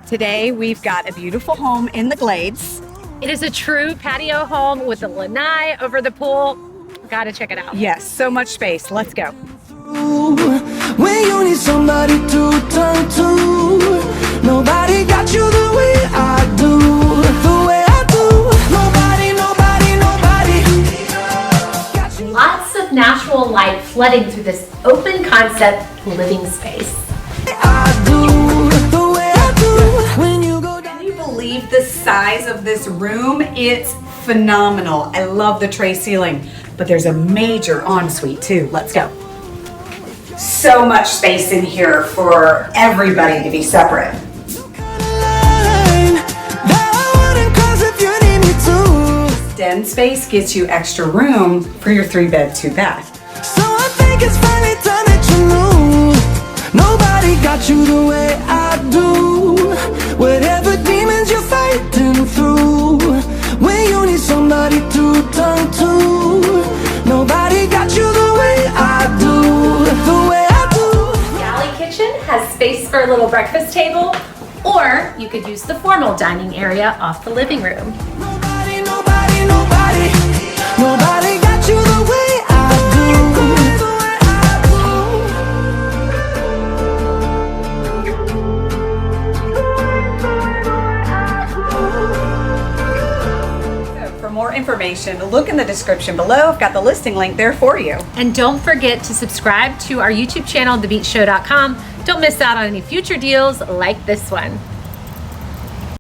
Today we've got a beautiful home in the Glades. It is a true patio home with a lanai over the pool. Gotta check it out. Yes, so much space. Let's go. When you need somebody to turn to, nobody got you the way I do, the way I do. Nobody. Lots of natural light flooding through this open concept living space. I do, the way I do. When you go down. Can you believe the size of this room? It's phenomenal. I love the tray ceiling, but there's a major ensuite too. Let's go. So much space in here for everybody to be separate. Den space gets you extra room for your 3-bed, 2-bath. So I think it's finally time that you know nobody got you the way I do. Whatever demons you're fighting through, when you need somebody to turn to, nobody got you the way I do, the way I do. Galley kitchen has space for a little breakfast table, or you could use the formal dining area off the living room. Nobody got you the way I So for more information, look in the description below. I've got the listing link there for you. And don't forget to subscribe to our YouTube channel, thebeachshow.com. Don't miss out on any future deals like this one.